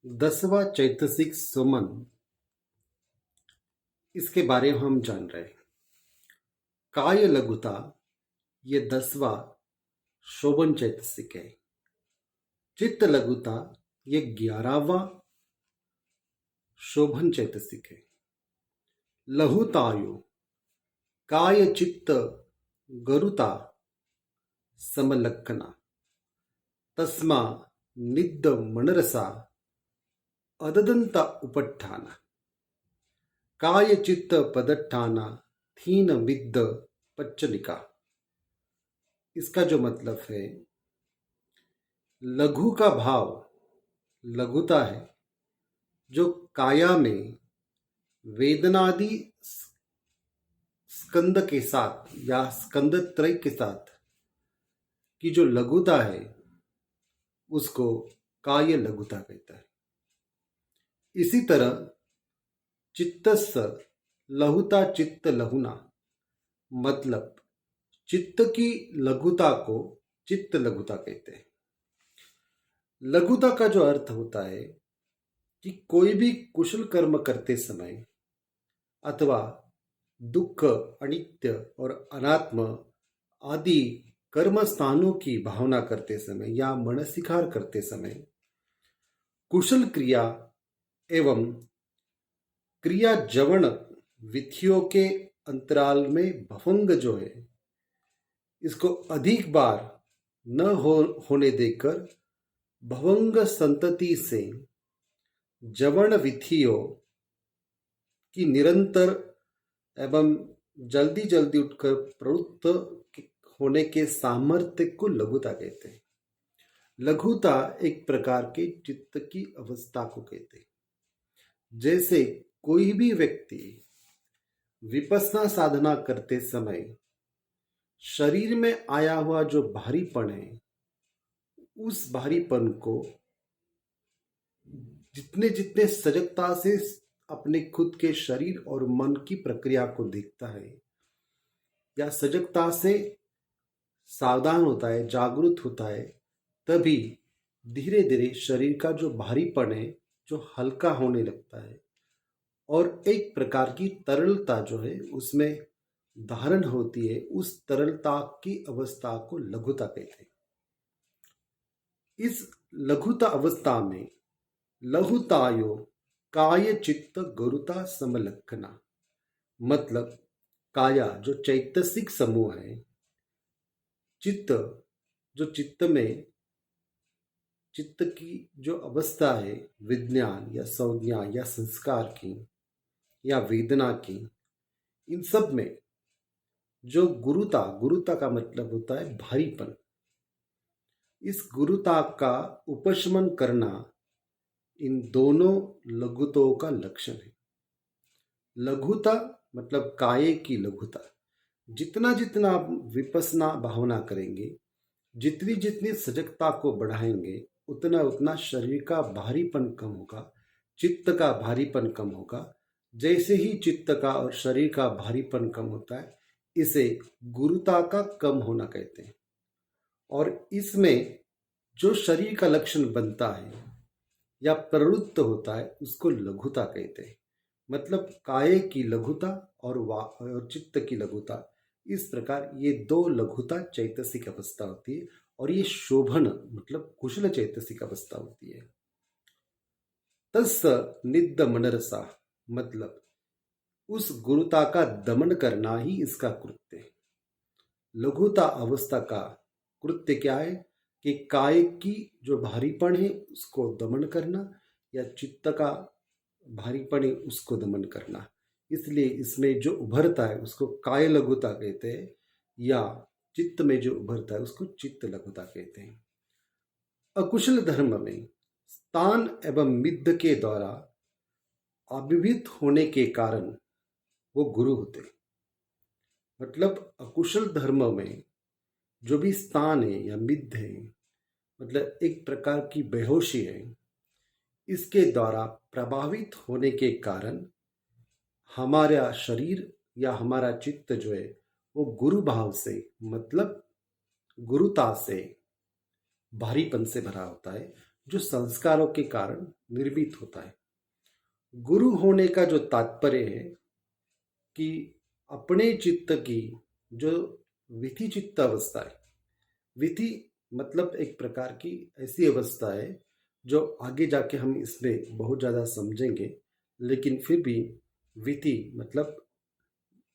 10वां चैतसिक सुमन, इसके बारे में हम जान रहे हैं। काय लघुता ये 10वां शोभन चैतसिक है। चित्त लघुता ये 11वां शोभन चैतसिक है। लहुतायु काय चित्त गरुता समलक्षणा तस्मा निद्द मनरसा अददंता उपट्ठाना काय चित्त पदट्ठाना थीन मिद्द पच्चनिका। इसका जो मतलब है, लघु का भाव लघुता है जो काया में वेदनादि स्कंद के साथ या स्कंद त्रय के साथ की जो लघुता है उसको काय लघुता कहता है। इसी तरह चित्तस्य लहुता चित्त लहुना, मतलब चित्त की लघुता को चित्त लघुता कहते हैं। लघुता का जो अर्थ होता है कि कोई भी कुशल कर्म करते समय अथवा दुख, अनित्य और अनात्म आदि कर्म स्थानों की भावना करते समय या मनसिकार करते समय कुशल क्रिया एवं क्रिया जवण विधियों के अंतराल में भवंग जो है, इसको अधिक बार न होने देकर भवंग संतति से जवण विधियों की निरंतर एवं जल्दी जल्दी उठकर प्रवृत्त होने के सामर्थ्य को लघुता कहते हैं। लघुता एक प्रकार के चित्त की अवस्था को कहते हैं। जैसे कोई भी व्यक्ति विपස්සना साधना करते समय शरीर में आया हुआ जो भारीपन है, उस भारीपन को जितने जितने सजगता से अपने खुद के शरीर और मन की प्रक्रिया को देखता है या सजगता से सावधान होता है, जागरूक होता है, तभी धीरे धीरे शरीर का जो भारीपन है जो हल्का होने लगता है और एक प्रकार की तरलता जो है उसमें धारण होती है। उस तरलता की अवस्था को लघुता कहते हैं। इस लघुता अवस्था में लहुतायो काय चित्त गरुता समलक्षणा, मतलब काया जो चैतसिक समूह है, चित्त जो चित्त की जो अवस्था है, विज्ञान या संज्ञा या संस्कार की या वेदना की, इन सब में जो गुरुता का मतलब होता है भारीपन, इस गुरुता का उपशमन करना इन दोनों लघुताओं का लक्षण है। लघुता मतलब काय की लघुता, जितना जितना आप विपස්සना भावना करेंगे, जितनी जितनी सजगता को बढ़ाएंगे, उतना उतना शरीर का भारीपन कम होगा, चित्त का भारीपन कम होगा। जैसे ही चित्त का और शरीर का भारीपन कम होता है, इसे गुरुता का कम होना कहते हैं। और इसमें जो शरीर का लक्षण बनता है या प्रवृत्त होता है उसको लघुता कहते हैं। मतलब काय की लघुता और चित्त की लघुता, इस प्रकार ये दो लघुता चैतसिक अवस्था होती है और ये शोभन मतलब कुशल चैतसिक अवस्था होती है। तस् निद्द मनरसा, मतलब उस गुरुता का दमन करना ही इसका कृत्य है। लघुता अवस्था का कृत्य क्या है कि काय की जो भारीपन है उसको दमन करना या चित्त का भारीपन है उसको दमन करना। इसलिए इसमें जो उभरता है उसको काय लघुता कहते हैं या चित्त में जो उभरता है उसको चित्त लघुता कहते हैं। अकुशल धर्म में स्थान एवं मिद्ध के द्वारा अभिभूत होने के कारण वो गुरु होते हैं। मतलब अकुशल धर्म में जो भी स्थान है या मिद्ध है, मतलब एक प्रकार की बेहोशी है, इसके द्वारा प्रभावित होने के कारण हमारा शरीर या हमारा चित्त जो है वो गुरु भाव से मतलब गुरुता से भारीपन से भरा होता है, जो संस्कारों के कारण निर्मित होता है। गुरु होने का जो तात्पर्य है कि अपने चित्त की जो विधि चित्त अवस्था है, विधि मतलब एक प्रकार की ऐसी अवस्था है जो आगे जाके हम इसमें बहुत ज़्यादा समझेंगे, लेकिन फिर भी विधि मतलब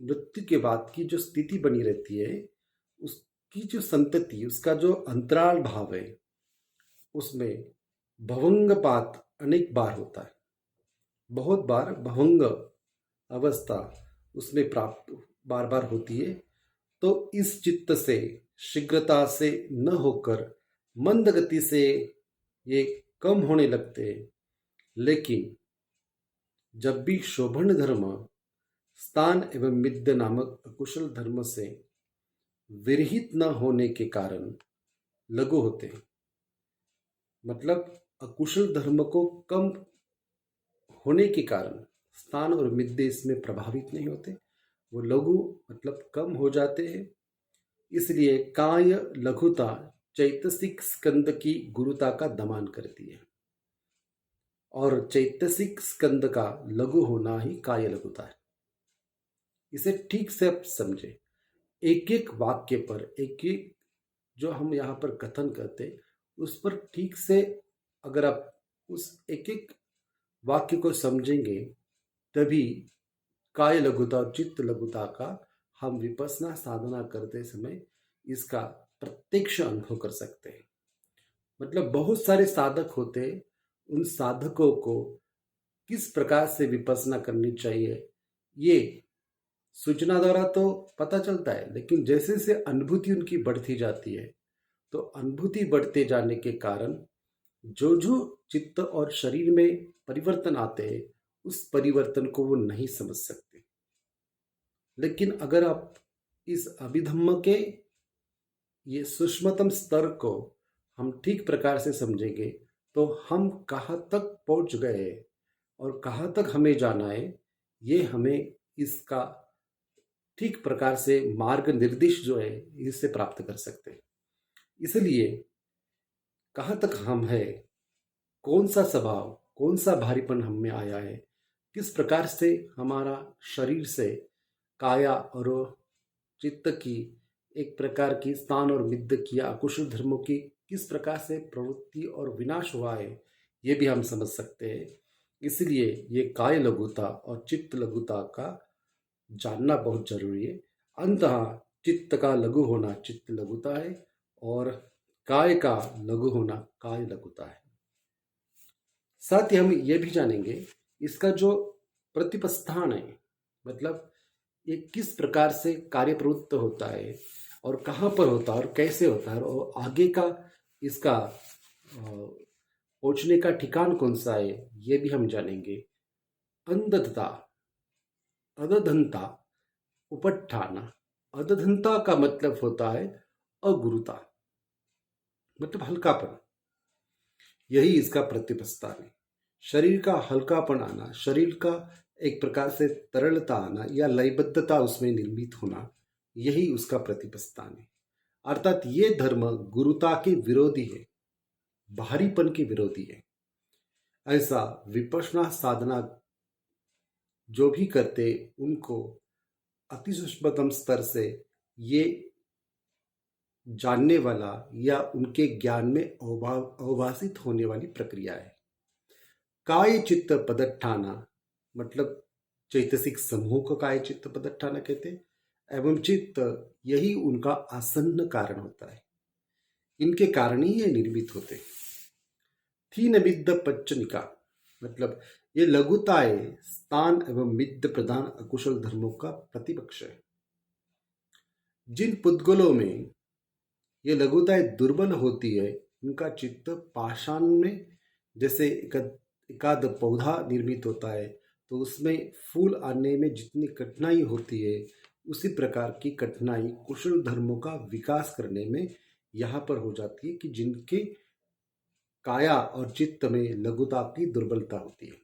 मृत्यु के बाद की जो स्थिति बनी रहती है, उसकी जो संतति, उसका जो अंतराल भाव है, उसमें भवंगपात अनेक बार होता है। बहुत बार भवंग अवस्था उसमें प्राप्त बार बार होती है। तो इस चित्त से शीघ्रता से न होकर मंद गति से ये कम होने लगते हैं। लेकिन जब भी शोभन धर्म स्थान एवं मिद्य नामक अकुशल धर्म से विरहित न होने के कारण लघु होते हैं, मतलब अकुशल धर्म को कम होने के कारण स्थान और मिद्य इसमें प्रभावित नहीं होते, वो लघु मतलब कम हो जाते हैं। इसलिए काय लघुता चैतसिक स्कंद की गुरुता का दमन करती है, और चैतसिक स्कंद का लघु होना ही काय लघुता है। इसे ठीक से आप समझे, एक एक वाक्य पर एक एक जो हम यहाँ पर कथन करते उस पर ठीक से अगर आप उस एक एक वाक्य को समझेंगे, तभी काय लघुता और चित्त लघुता का हम विपස්සना साधना करते समय इसका प्रत्यक्ष अनुभव कर सकते हैं। मतलब बहुत सारे साधक होते, उन साधकों को किस प्रकार से विपස්සना करनी चाहिए ये सूचना द्वारा तो पता चलता है, लेकिन जैसे जैसे अनुभूति उनकी बढ़ती जाती है, तो अनुभूति बढ़ते जाने के कारण जो जो चित्त और शरीर में परिवर्तन आते हैं, उस परिवर्तन को वो नहीं समझ सकते। लेकिन अगर आप इस अभिधम्म के ये सूक्ष्मतम स्तर को हम ठीक प्रकार से समझेंगे, तो हम कहाँ तक पहुँच गए और कहाँ तक हमें जाना है, ये हमें इसका ठीक प्रकार से मार्ग निर्देश जो है इससे प्राप्त कर सकते हैं। इसलिए कहाँ तक हम है, कौन सा स्वभाव, कौन सा भारीपन हम में आया है, किस प्रकार से हमारा शरीर से काया और चित्त की एक प्रकार की स्थान और मिद्य की या अकुशल धर्मों की किस प्रकार से प्रवृत्ति और विनाश हुआ है, ये भी हम समझ सकते हैं। इसलिए ये काय लघुता और चित्त लघुता का जानना बहुत जरूरी है। अंततः चित्त का लघु होना चित्त लघुता है, और काय का लघु होना काय लघुता है। साथ ही हम ये भी जानेंगे इसका जो प्रतिपस्थान है, मतलब ये किस प्रकार से कार्य प्रवृत्त होता है और कहाँ पर होता है और कैसे होता है, और आगे का इसका पहुंचने का ठिकान कौन सा है, ये भी हम जानेंगे। अंधता, अदधनता, उपट्ठाना। अदधनता का मतलब होता है अगुरुता, मतलब हल्कापन, यही इसका प्रतिपस्थान है। शरीर का हल्कापन आना, शरीर का एक प्रकार से तरलता आना या लयबद्धता उसमें निर्मित होना, यही उसका प्रतिपस्थान है। अर्थात ये धर्म गुरुता के विरोधी है, भारीपन के विरोधी है। ऐसा विपश्यना साधना जो भी करते उनको अति सूक्ष्मतम स्तर से ये जानने वाला या उनके ज्ञान में अवभाषित होने वाली प्रक्रिया है। काय चित्त पदट्ठाना मतलब चैतसिक समूह को काय चित्त पदट्ठाना कहते हैं, एवं चित्त यही उनका आसन्न कारण होता है, इनके कारण ही ये निर्मित होते हैं। थीन मिद्द पच्चनिका मतलब ये लघुताएं स्थान एवं मिद्द प्रधान अकुशल धर्मों का प्रतिपक्ष है। जिन पुद्गलों में ये लघुताएं दुर्बल होती है, उनका चित्त पाषाण में, जैसे एकाध पौधा निर्मित होता है तो उसमें फूल आने में जितनी कठिनाई होती है, उसी प्रकार की कठिनाई कुशल धर्मों का विकास करने में यहाँ पर हो जाती है कि जिनके काया और चित्त में लघुता की दुर्बलता होती है।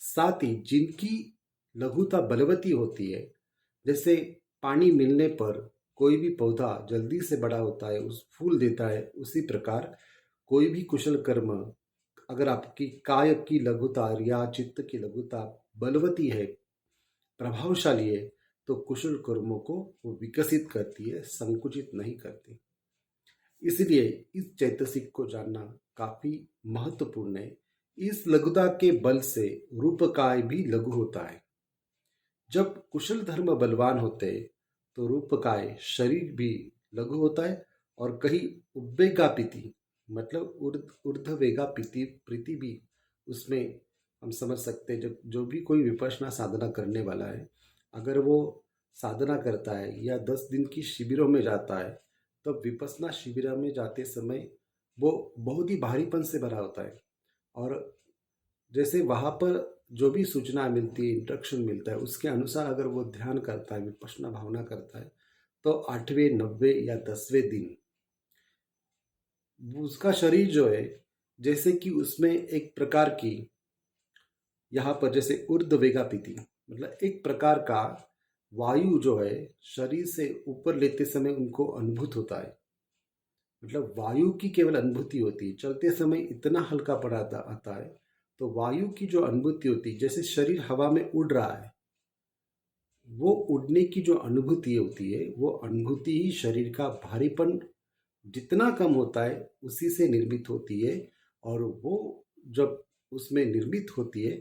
साथ ही जिनकी लघुता बलवती होती है, जैसे पानी मिलने पर कोई भी पौधा जल्दी से बड़ा होता है, उस फूल देता है, उसी प्रकार कोई भी कुशल कर्म अगर आपकी काय की लघुता या चित्त की लघुता बलवती है, प्रभावशाली है, तो कुशल कर्मों को वो विकसित करती है, संकुचित नहीं करती। इसलिए इस चैतसिक को जानना काफी महत्वपूर्ण है। इस लघुता के बल से रूपकाय भी लघु होता है। जब कुशल धर्म बलवान होते हैं, तो रूपकाय शरीर भी लघु होता है और कहीं उद्वेगा पीति मतलब ऊर्ध्ववेगा पीति प्रीति भी उसमें हम समझ सकते हैं। जब जो भी कोई विपश्यना साधना करने वाला है, अगर वो साधना करता है या 10 दिन की शिविरों में जाता है, तब विपश्यना शिविर में जाते समय वो बहुत ही भारीपन से भरा होता है। और जैसे वहाँ पर जो भी सूचना मिलती है, इंस्ट्रक्शन मिलता है, उसके अनुसार अगर वो ध्यान करता है, विपश्यना भावना करता है, तो 8वें 9वें या 10वें दिन उसका शरीर जो है, जैसे कि उसमें एक प्रकार की, यहाँ पर जैसे ऊर्ध्व वेगा पीति मतलब एक प्रकार का वायु जो है शरीर से ऊपर लेते समय उनको अनुभूत होता है। मतलब वायु की केवल अनुभूति होती है, चलते समय इतना हल्का पड़ा आता है। तो वायु की जो अनुभूति होती है, जैसे शरीर हवा में उड़ रहा है, वो उड़ने की जो अनुभूति होती है, वो अनुभूति ही शरीर का भारीपन जितना कम होता है उसी से निर्मित होती है। और वो जब उसमें निर्मित होती है,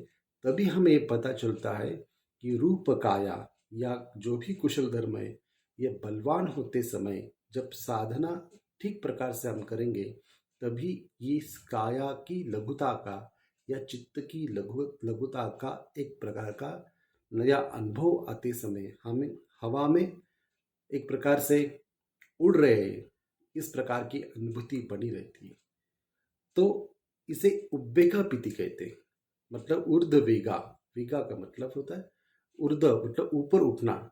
तभी हमें ये पता चलता है कि रूप काया या जो भी कुशल धर्म है, ये बलवान होते समय जब साधना ठीक प्रकार से हम करेंगे, तभी ये इस काया की लघुता का या चित्त की लघुता का एक प्रकार का नया अनुभव आते समय हमें हवा में एक प्रकार से उड़ रहे हैं, इस प्रकार की अनुभूति बनी रहती है। तो इसे उद्वेगा पीति कहते हैं। मतलब ऊर्ध्व वेगा, वेगा का मतलब होता है ऊर्ध्व मतलब ऊपर उठना,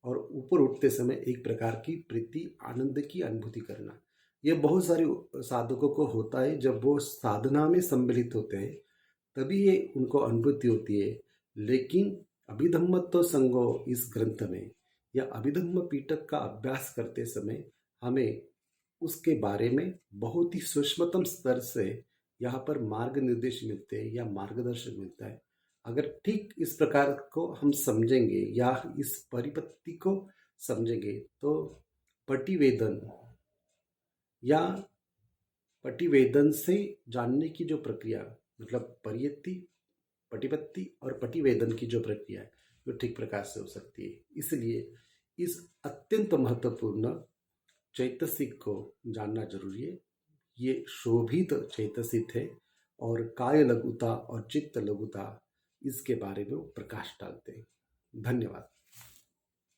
और ऊपर उठते समय एक प्रकार की प्रीति आनंद की अनुभूति करना। यह बहुत सारे साधकों को होता है। जब वो साधना में सम्मिलित होते हैं, तभी ये उनको अनुभूति होती है। लेकिन अभिधम्मत्व संगो इस ग्रंथ में या अभिधम्म पीठक का अभ्यास करते समय हमें उसके बारे में बहुत ही सूक्ष्मतम स्तर से यहाँ पर मार्ग निर्देश मिलते हैं या मार्गदर्शन मिलता है। अगर ठीक इस प्रकार को हम समझेंगे या इस परिपत्ति को समझेंगे, तो पटिवेदन या पटिवेदन से जानने की जो प्रक्रिया, मतलब परियत्ति, पटिपत्ति और पटिवेदन की जो प्रक्रिया है, वो ठीक प्रकार से हो सकती है। इसलिए इस अत्यंत महत्वपूर्ण चैतसिक को जानना जरूरी है। ये शोभित चैतसिक है और काय लघुता और चित्त लघुता इसके बारे में वो प्रकाश डालते हैं। धन्यवाद।